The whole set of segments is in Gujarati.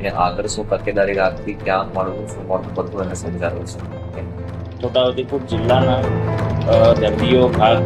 એને આગળ શું તકેદારી રાખવી, ક્યાં મળવું, શું મળવું, બધું એને સમજાવ્યું છે. છોટાઉદેપુર જિલ્લાના દર્દીઓ ભાગ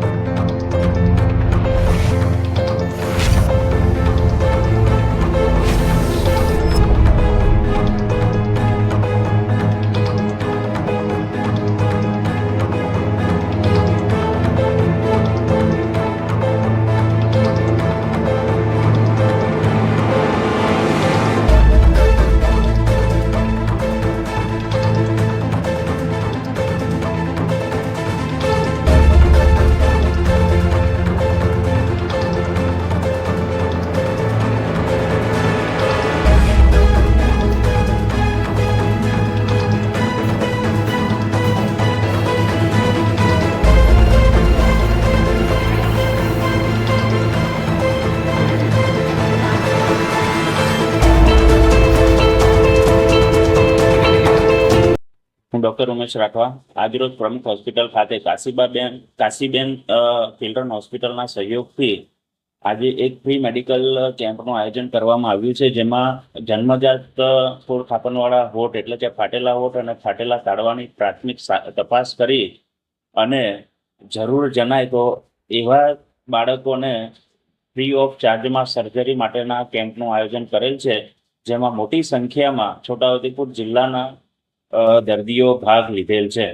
હું ડૉક્ટર ઉમેશ રાઠવા આજરોજ પ્રમુખ હોસ્પિટલ ખાતે કાશીબેન ચિલ્ડ્રન હોસ્પિટલના સહયોગથી આજે એક ફ્રી મેડિકલ કેમ્પનું આયોજન કરવામાં આવ્યું છે, જેમાં જન્મજાત ફૂડ થાપણવાળા હોઠ એટલે કે ફાટેલા હોઠ અને ફાટેલા તાળવાની પ્રાથમિક તપાસ કરી અને જરૂર જણાય તો એવા બાળકોને ફ્રી ઓફ ચાર્જમાં સર્જરી માટેના કેમ્પનું આયોજન કરેલ છે, જેમાં મોટી સંખ્યામાં છોટાઉદેપુર જિલ્લાના દર્દીઓ ભાગ લીધેલ છે.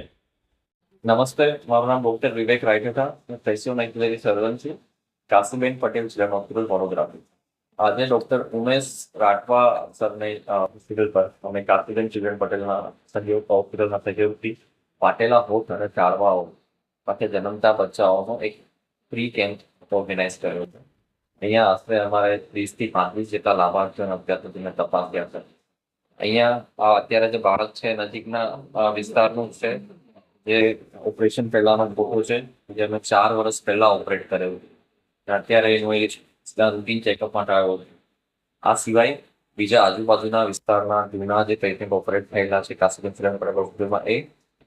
નમસ્તે, મારું નામ ડોક્ટર વિવેક રાયઠા, હું ફેસિયોનેક્ટરી સર્જન છું, કાશીબેન પટેલ ચિલ્ડ્રન હોસ્પિટલ વડોદરા. આજે ડોક્ટર ઉમેશ રાઠવા સરની હોસ્પિટલ પર અમે કાશીબેન ચિલ્ડ્રન પટેલના હોસ્પિટલના સહયોગથી ફાટેલા હોઠ અને ચાળવાઓ સાથે જન્મતા બચ્ચાઓનો એક ફ્રી કેમ્પ ઓર્ગેનાઇઝ કર્યો છે. અહીંયા આશરે અમારે 30 થી 35 જેટલા લાભાર્થીઓને અત્યાર સુધી મેં તપાસ્યા છે. અહીંયા અત્યારે જે બાળક છે નજીકના વિસ્તારનું છે, જે ઓપરેશન પહેલાનો ફોટો છે, જે અમે 4 વર્ષ પહેલા ઓપરેટ કરેલું. અત્યારે એનું એ રૂટીન ચેકઅપ માટે આવ્યો છે. આ સિવાય બીજા આજુબાજુના વિસ્તારના જૂના જે પેશન્ટ ઓપરેટ થયેલા છે કાશીબેન ચિલ્ડ્રન હોસ્પિટલમાં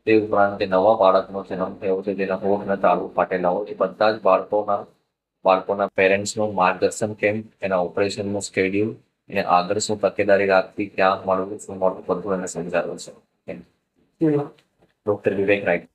તે ઉપરાંત જે નવા બાળકનો જન્મ થયો છે, જેના હોઠ અને તાળું ફાટેલા હોય, એ બધા જ બાળકોના પેરેન્ટ્સનું માર્ગદર્શન કેમ્પ, એના ઓપરેશનનું સ્કેડ્યુલ, એને આગળ શું તકેદારી રાખવી, ક્યાં મળવું, શું મળવું, બધું એને સમજાવ્યું છે. ડોક્ટર વિવેક રાઈટ.